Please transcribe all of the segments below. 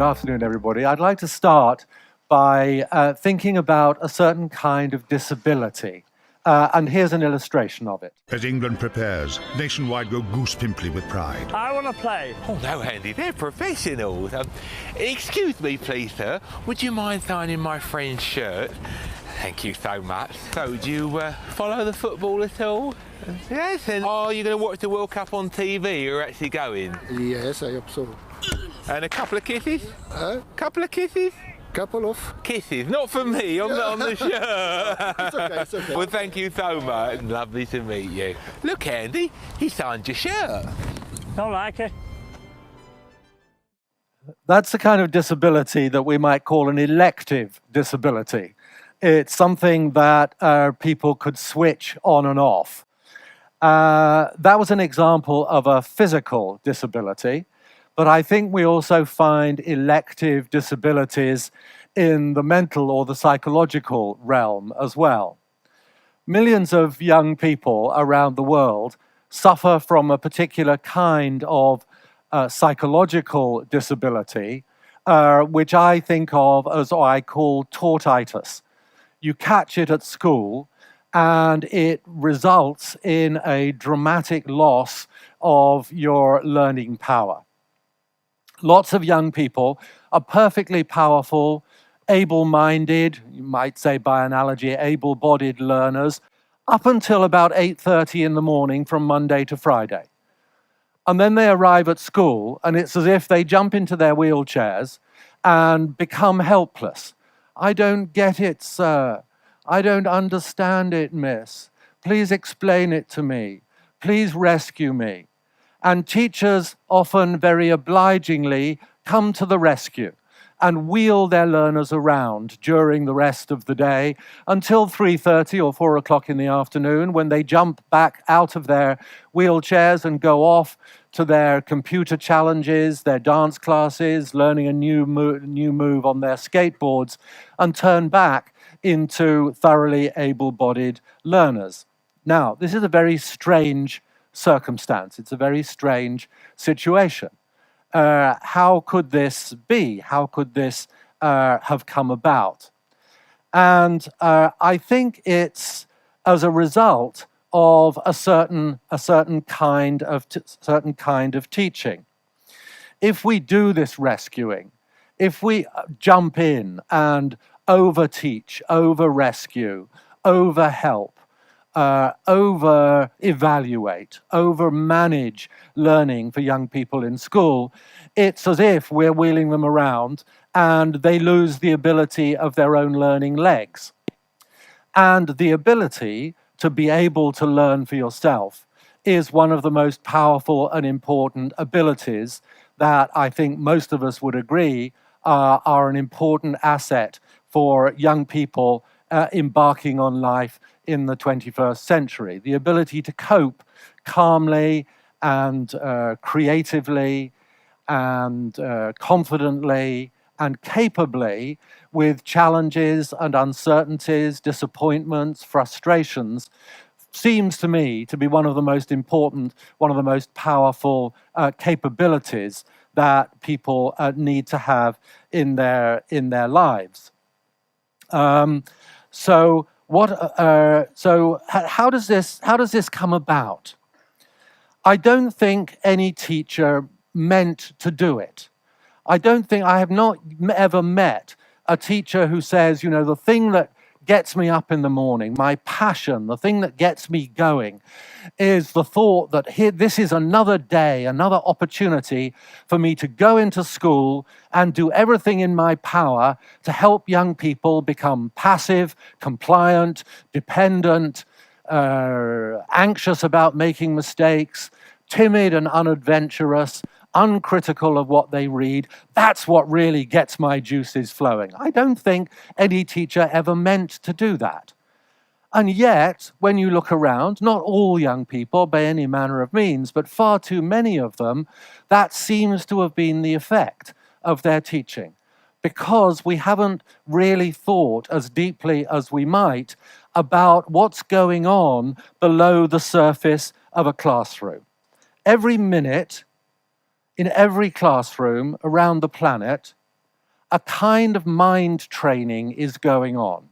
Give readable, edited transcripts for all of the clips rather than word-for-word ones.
Good afternoon, everybody. I'd like to start by thinking about a certain kind of disability. And here's an illustration of it. As England prepares, nationwide go goose-pimply with pride. I want to play. Oh, no, Andy, they're professionals. Excuse me, please, sir. Would you mind signing my friend's shirt? Thank you so much. So, do you follow the football at all? Yes, and are you going to watch the World Cup on TV? You're actually going? Yes, I hope so. And a couple of kisses? Couple of? Kisses, not for me, I'm not on the shirt. It's okay. Well, thank you so much. Lovely to meet you. Look, Andy, he signed your shirt. Don't like it. That's the kind of disability that we might call an elective disability. It's something that people could switch on and off. That was an example of a physical disability, but I think we also find elective disabilities in the mental or the psychological realm as well. Millions of young people around the world suffer from a particular kind of psychological disability, which I think of as what I call tortitis. You catch it at school, and it results in a dramatic loss of your learning power. Lots of young people are perfectly powerful, able-minded, you might say by analogy, able-bodied learners, up until about 8:30 in the morning from Monday to Friday. And then they arrive at school, and it's as if they jump into their wheelchairs and become helpless. I don't get it, sir. I don't understand it, miss. Please explain it to me. Please rescue me. And teachers often very obligingly come to the rescue and wheel their learners around during the rest of the day until 3:30 or 4 o'clock in the afternoon, when they jump back out of their wheelchairs and go off to their computer challenges, their dance classes, learning a new move on their skateboards, and turn back into thoroughly able-bodied learners. Now, this is a very strange circumstance. It's a very strange situation. How could this be? How could this have come about? And I think it's as a result of a certain kind of teaching. If we do this rescuing, if we jump in and over-teach, over-rescue, over-help, over-evaluate, over-manage learning for young people in school, it's as if we're wheeling them around and they lose the ability of their own learning legs. And the ability to be able to learn for yourself is one of the most powerful and important abilities that I think most of us would agree are an important asset for young people embarking on life in the 21st century. The ability to cope calmly and creatively and confidently and capably with challenges and uncertainties, disappointments, frustrations, seems to me to be one of the most important, one of the most powerful capabilities that people need to have in their lives. So how does this come about? I don't think any teacher meant to do it. I have not ever met a teacher who says, the thing that gets me up in the morning, my passion, the thing that gets me going, is the thought that this is another day, another opportunity for me to go into school and do everything in my power to help young people become passive, compliant, dependent, anxious about making mistakes, timid and unadventurous, uncritical of what they read. That's what really gets my juices flowing. I don't think any teacher ever meant to do that. And yet, when you look around, not all young people by any manner of means, but far too many of them, that seems to have been the effect of their teaching, because we haven't really thought as deeply as we might about what's going on below the surface of a classroom. Every minute, in every classroom around the planet, a kind of mind training is going on.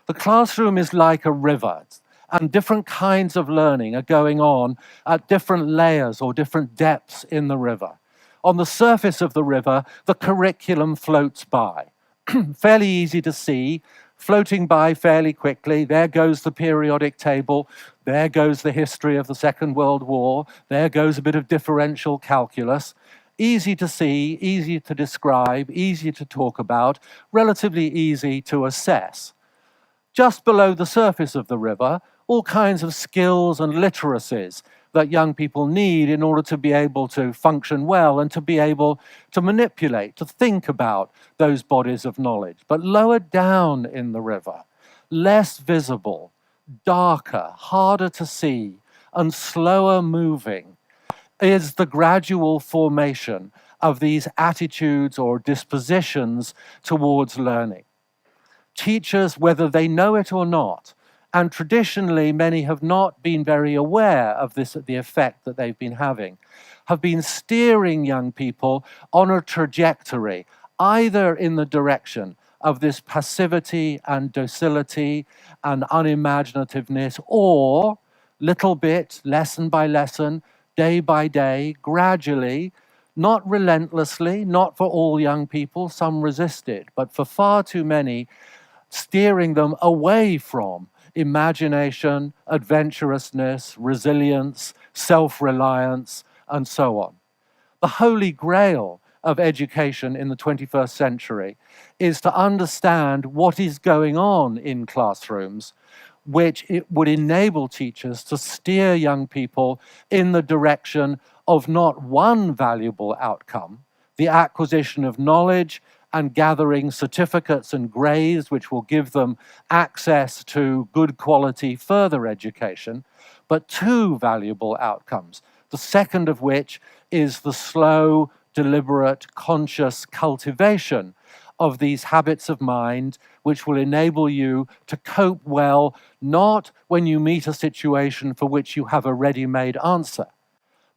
The classroom is like a river, and different kinds of learning are going on at different layers or different depths in the river. On the surface of the river, the curriculum floats by. Fairly easy to see, floating by fairly quickly. There goes the periodic table. There goes the history of the Second World War. There goes a bit of differential calculus. Easy to see, easy to describe, easy to talk about, relatively easy to assess. Just below the surface of the river, all kinds of skills and literacies that young people need in order to be able to function well and to be able to manipulate, to think about those bodies of knowledge. But lower down in the river, less visible, darker, harder to see, and slower moving, is the gradual formation of these attitudes or dispositions towards learning. Teachers, whether they know it or not, and traditionally many have not been very aware of this, the effect that they've been having, have been steering young people on a trajectory, either in the direction of this passivity and docility and unimaginativeness, or little bit, lesson by lesson, day by day, gradually, not relentlessly, not for all young people, some resist it, but for far too many, steering them away from imagination, adventurousness, resilience, self-reliance, and so on. The holy grail of education in the 21st century is to understand what is going on in classrooms, which it would enable teachers to steer young people in the direction of not one valuable outcome, the acquisition of knowledge and gathering certificates and grades which will give them access to good quality further education, but two valuable outcomes, the second of which is the slow, deliberate, conscious cultivation of these habits of mind which will enable you to cope well, not when you meet a situation for which you have a ready-made answer,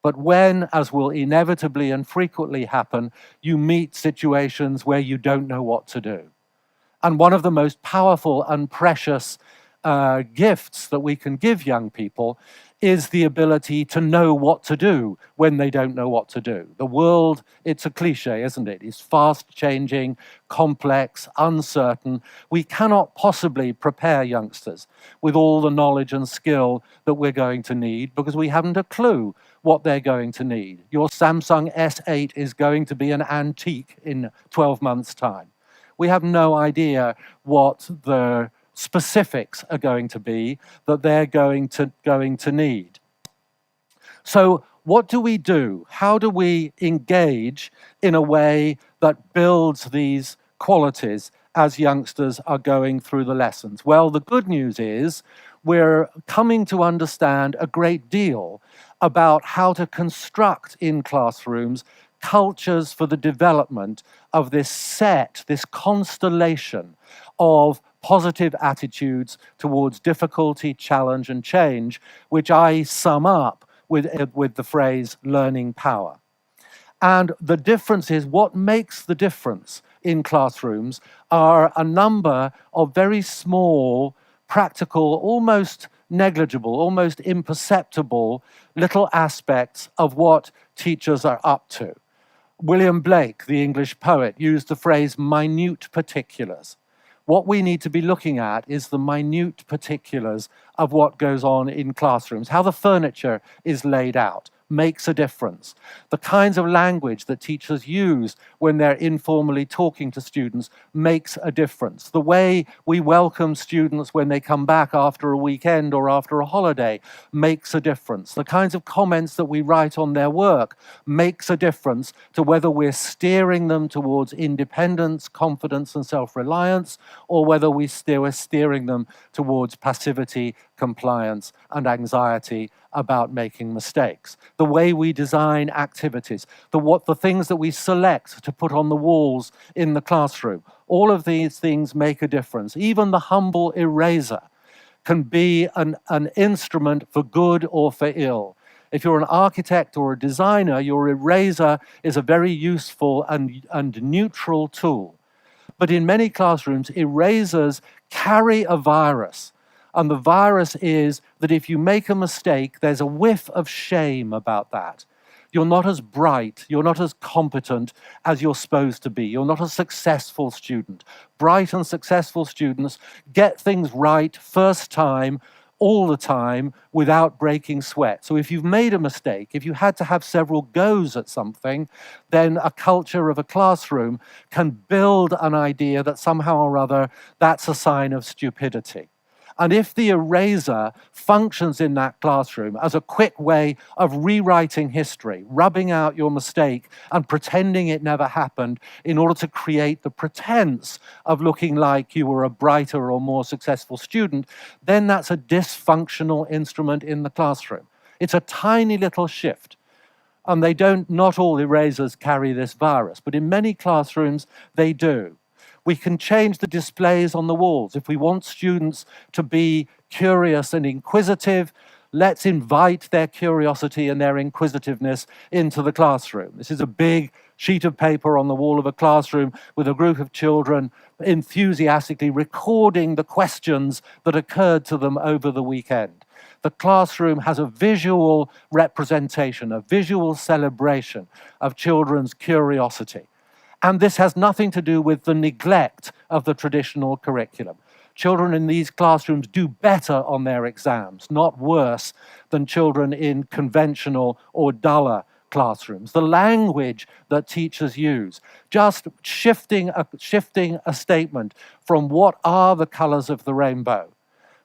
but when, as will inevitably and frequently happen, you meet situations where you don't know what to do. And one of the most powerful and precious gifts that we can give young people is the ability to know what to do when they don't know what to do. The world, it's a cliche, isn't it? It's fast changing, complex, uncertain. We cannot possibly prepare youngsters with all the knowledge and skill that we're going to need because we haven't a clue what they're going to need. Your Samsung S8 is going to be an antique in 12 months' time. We have no idea what the specifics are going to be that they're going to need. So what do we do? How do we engage in a way that builds these qualities as youngsters are going through the lessons? Well, the good news is we're coming to understand a great deal about how to construct in classrooms cultures for the development of this set, this constellation of positive attitudes towards difficulty, challenge, and change, which I sum up with the phrase learning power. And the difference is, what makes the difference in classrooms are a number of very small, practical, almost negligible, almost imperceptible little aspects of what teachers are up to. William Blake, the English poet, used the phrase minute particulars. What we need to be looking at is the minute particulars of what goes on in classrooms. How the furniture is laid out makes a difference. The kinds of language that teachers use when they're informally talking to students makes a difference. The way we welcome students when they come back after a weekend or after a holiday makes a difference. The kinds of comments that we write on their work makes a difference to whether we're steering them towards independence, confidence, and self-reliance, or whether we're steering them towards passivity, compliance, and anxiety about making mistakes. The way we design activities, the things that we select to put on the walls in the classroom, all of these things make a difference. Even the humble eraser can be an instrument for good or for ill. If you're an architect or a designer, your eraser is a very useful and neutral tool. But in many classrooms, erasers carry a virus. And the virus is that if you make a mistake, there's a whiff of shame about that. You're not as bright, you're not as competent as you're supposed to be. You're not a successful student. Bright and successful students get things right first time, all the time, without breaking sweat. So if you've made a mistake, if you had to have several goes at something, then a culture of a classroom can build an idea that somehow or other that's a sign of stupidity. And if the eraser functions in that classroom as a quick way of rewriting history, rubbing out your mistake and pretending it never happened in order to create the pretense of looking like you were a brighter or more successful student, then that's a dysfunctional instrument in the classroom. It's a tiny little shift. And not all erasers carry this virus, but in many classrooms they do. We can change the displays on the walls. If we want students to be curious and inquisitive, let's invite their curiosity and their inquisitiveness into the classroom. This is a big sheet of paper on the wall of a classroom with a group of children enthusiastically recording the questions that occurred to them over the weekend. The classroom has a visual representation, a visual celebration of children's curiosity. And this has nothing to do with the neglect of the traditional curriculum. Children in these classrooms do better on their exams, not worse than children in conventional or duller classrooms. The language that teachers use, just shifting a statement from what are the colors of the rainbow,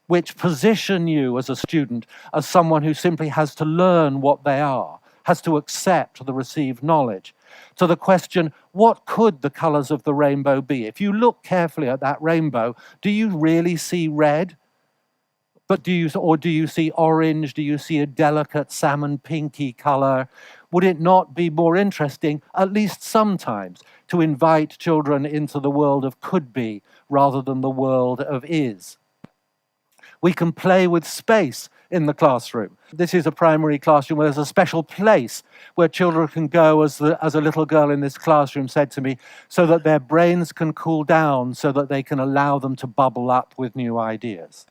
which position you as a student as someone who simply has to learn what they are, has to accept the received knowledge, to the question, what could the colors of the rainbow be? If you look carefully at that rainbow, do you really see red? Do you see orange? Do you see a delicate salmon pinky color? Would it not be more interesting, at least sometimes, to invite children into the world of could be rather than the world of is? We can play with space in the classroom. This is a primary classroom where there's a special place where children can go, as a little girl in this classroom said to me, so that their brains can cool down, so that they can allow them to bubble up with new ideas.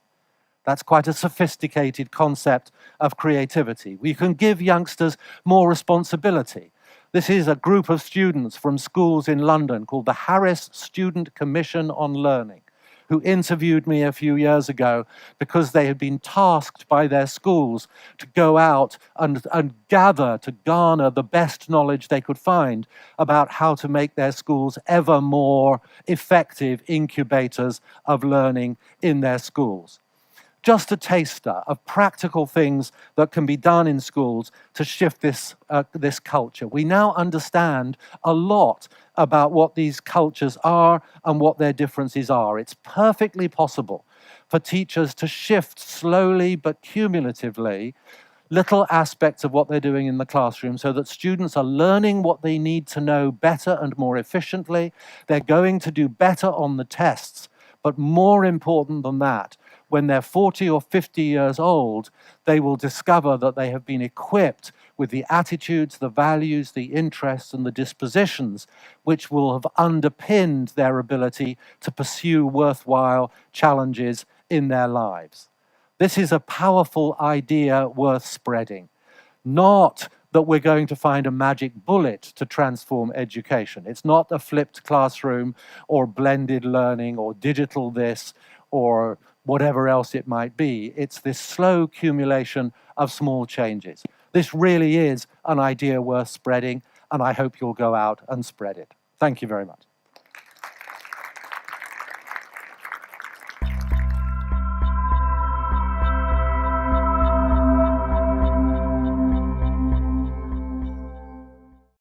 That's quite a sophisticated concept of creativity. We can give youngsters more responsibility. This is a group of students from schools in London called the Harris Student Commission on Learning, who interviewed me a few years ago because they had been tasked by their schools to go out and garner the best knowledge they could find about how to make their schools ever more effective incubators of learning in their schools. Just a taster of practical things that can be done in schools to shift this culture. We now understand a lot about what these cultures are and what their differences are. It's perfectly possible for teachers to shift slowly but cumulatively little aspects of what they're doing in the classroom so that students are learning what they need to know better and more efficiently. They're going to do better on the tests, but more important than that, when they're 40 or 50 years old, they will discover that they have been equipped with the attitudes, the values, the interests, and the dispositions which will have underpinned their ability to pursue worthwhile challenges in their lives. This is a powerful idea worth spreading. Not that we're going to find a magic bullet to transform education. It's not a flipped classroom or blended learning or digital this or whatever else it might be. It's this slow accumulation of small changes. This really is an idea worth spreading, and I hope you'll go out and spread it. Thank you very much.